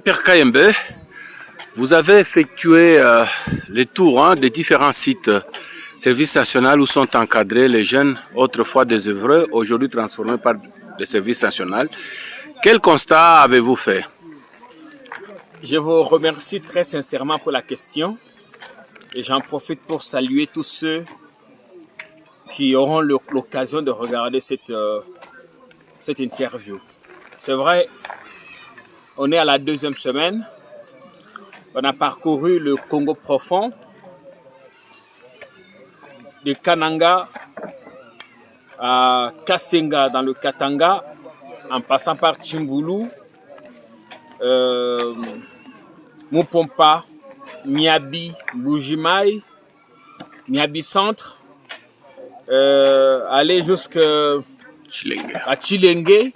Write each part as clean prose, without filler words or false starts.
Pierre Kayembe, vous avez effectué les tours des différents sites services nationaux où sont encadrés les jeunes autrefois désœuvrés, aujourd'hui transformés par des services nationaux. Quel constat avez-vous fait? Je vous remercie très sincèrement pour la question et j'en profite pour saluer tous ceux qui auront l'occasion de regarder cette interview. C'est vrai, on est à la deuxième semaine. On a parcouru le Congo profond, de Kananga à Kasenga dans le Katanga, en passant par Tchimboulou, Mupompa, Miabi, Bujimai, Miabi Centre, aller jusqu'à Chilenge.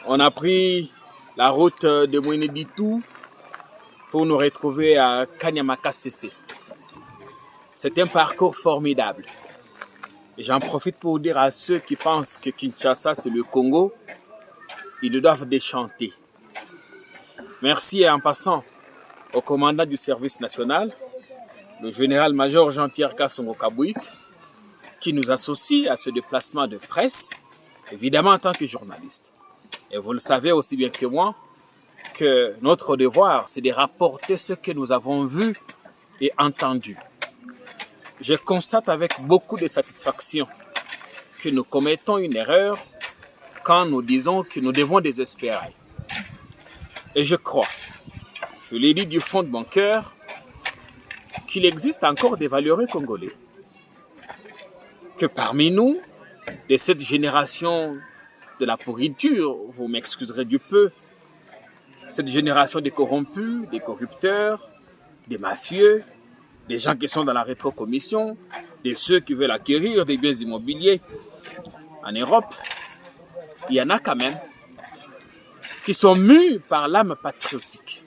On a pris la route de Mweneditu pour nous retrouver à Kanyamaka CC. C'est un parcours formidable. Et j'en profite pour dire à ceux qui pensent que Kinshasa c'est le Congo, ils doivent déchanter. Merci en passant au commandant du service national, le général-major Jean-Pierre Kassongo Kabouik, qui nous associe à ce déplacement de presse, évidemment en tant que journaliste. Et vous le savez aussi bien que moi, que notre devoir, c'est de rapporter ce que nous avons vu et entendu. Je constate avec beaucoup de satisfaction que nous commettons une erreur quand nous disons que nous devons désespérer. Et je crois, je l'ai dit du fond de mon cœur, qu'il existe encore des valeureux Congolais. Que parmi nous, de cette génération de la pourriture, vous m'excuserez du peu, cette génération des corrompus, des corrupteurs, des mafieux, des gens qui sont dans la rétrocommission, de ceux qui veulent acquérir des biens immobiliers en Europe, il y en a quand même qui sont mus par l'âme patriotique.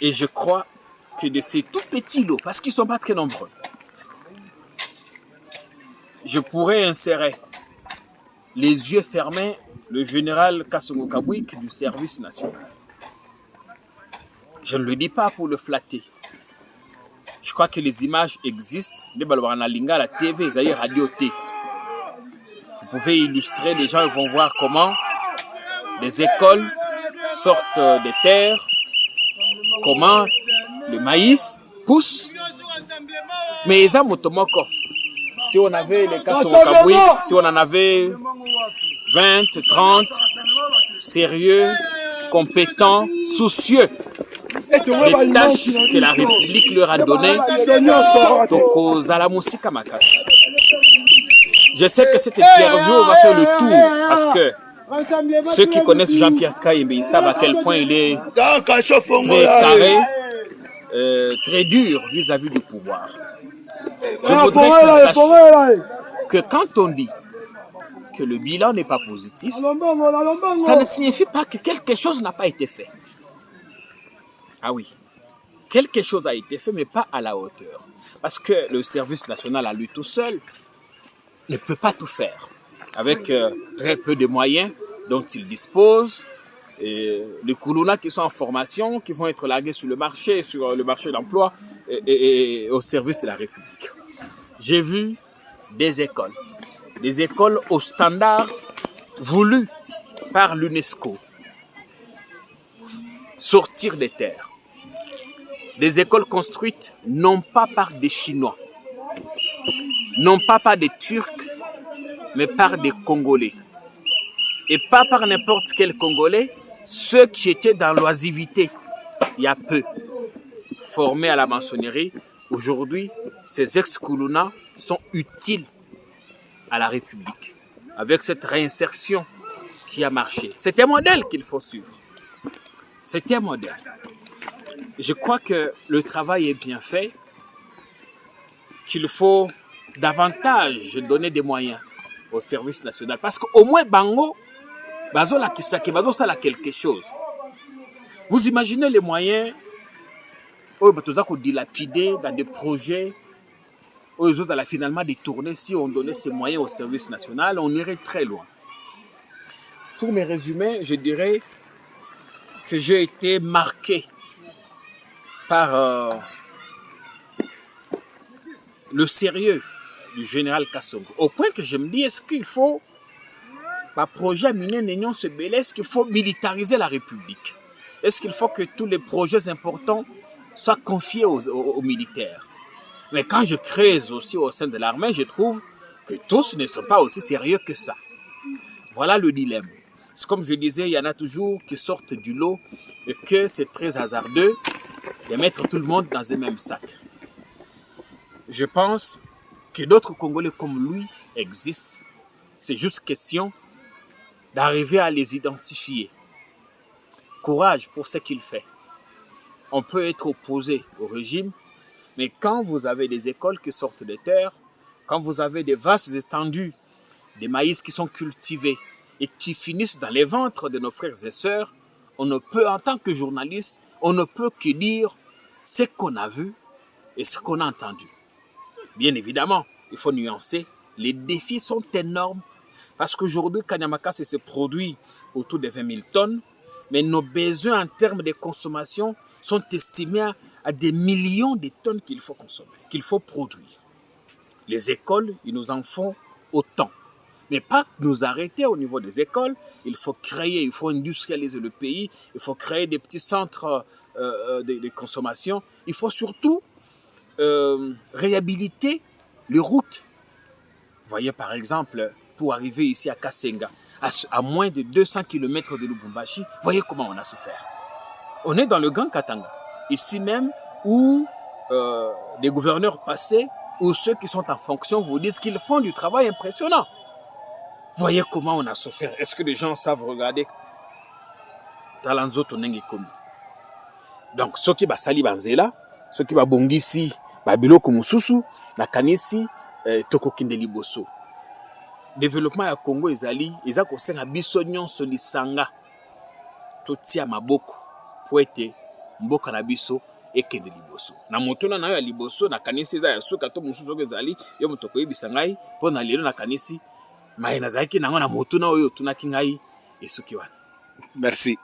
Et je crois que de ces tout petits lots, parce qu'ils ne sont pas très nombreux, je pourrais insérer les yeux fermés le général Kassongo Kabouik du service national. Je ne le dis pas pour le flatter. Je crois que les images existent. La TV, Zaïre Radio T. Vous pouvez illustrer, les gens vont voir comment les écoles sortent des terres, comment le maïs pousse. Mais ils ont motomoko. Si on avait les cas sur Kabouik, si on en avait 20, 30, sérieux, compétents, soucieux des tâches que la République leur a données, je sais que cette interview va faire le tour parce que ceux qui connaissent Jean-Pierre Kayembe, ils savent à quel point il est très carré, très dur vis-à-vis du pouvoir. Je voudrais qu'ils sachent que quand on dit que le bilan n'est pas positif, ça ne signifie pas que quelque chose n'a pas été fait. Ah oui, quelque chose a été fait, mais pas à la hauteur. Parce que le service national à lui tout seul ne peut pas tout faire. Avec très peu de moyens dont il dispose, et les Koulouna qui sont en formation, qui vont être largués sur le marché de l'emploi et au service de la République. J'ai vu des écoles au standard voulu par l'UNESCO, sortir des terres. Des écoles construites non pas par des Chinois, non pas par des Turcs, mais par des Congolais. Et pas par n'importe quel Congolais, ceux qui étaient dans l'oisivité il y a peu, formés à la maçonnerie. Aujourd'hui, ces ex-Koulouna sont utiles à la République, avec cette réinsertion qui a marché. C'est un modèle qu'il faut suivre. C'est un modèle. Je crois que le travail est bien fait, qu'il faut davantage donner des moyens au service national. Parce qu'au moins, Bango, Bazola Kisaki, Bazosala quelque chose. Vous imaginez les moyens, dilapidés dans des projets, aux autres, finalement, détourner, si on donnait ces moyens au service national, on irait très loin. Pour me résumer, je dirais que j'ai été marqué par le sérieux du général Kassongo. Au point que je me dis, est-ce qu'il faut, par projet miner Nénion Sebele, est-ce qu'il faut militariser la République? Est-ce qu'il faut que tous les projets importants soient confiés aux militaires? Mais quand je creuse aussi au sein de l'armée, je trouve que tous ne sont pas aussi sérieux que ça. Voilà le dilemme. C'est comme je disais, il y en a toujours qui sortent du lot et que c'est très hasardeux de mettre tout le monde dans un même sac. Je pense que d'autres Congolais comme lui existent. C'est juste question d'arriver à les identifier. Courage pour ce qu'il fait. On peut être opposé au régime, mais quand vous avez des écoles qui sortent de terre, quand vous avez des vastes étendues, des maïs qui sont cultivés et qui finissent dans les ventres de nos frères et sœurs, on ne peut, en tant que journaliste, on ne peut que dire ce qu'on a vu et ce qu'on a entendu. Bien évidemment, il faut nuancer, les défis sont énormes parce qu'aujourd'hui, Kanyama Kasese se produit autour de 20 000 tonnes, mais nos besoins en termes de consommation sont estimés à des millions de tonnes qu'il faut consommer, qu'il faut produire. Les écoles, ils nous en font autant. Mais pas nous arrêter au niveau des écoles. Il faut créer, il faut industrialiser le pays. Il faut créer des petits centres de consommation. Il faut surtout réhabiliter les routes. Vous voyez par exemple, pour arriver ici à Kasenga, à moins de 200 km de Lubumbashi, voyez comment on a souffert. On est dans le Grand Katanga. Ici même où des gouverneurs passés ou ceux qui sont en fonction vous disent qu'ils font du travail impressionnant. Voyez comment on a souffert. Est-ce que les gens savent regarder Talanzo Tonenge Komi? Donc, ceux qui va sali banzela, ceux qui va bongisi, biloko mususu, na kanisi, toko kinde liboso. Développement ya Congo ezali, eza kosenga biso nyonso lisanga. Totia maboko, po ete mboka na biso ekende liboso. Na motuna na yo ya liboso, na kanisi eza ya suka to mususu oyo ezali, yo motoko yebisa ngai, po na lelo na kanisi, maye nazalaki nango na motuna oyo tunaki ngai esuki wana. Merci.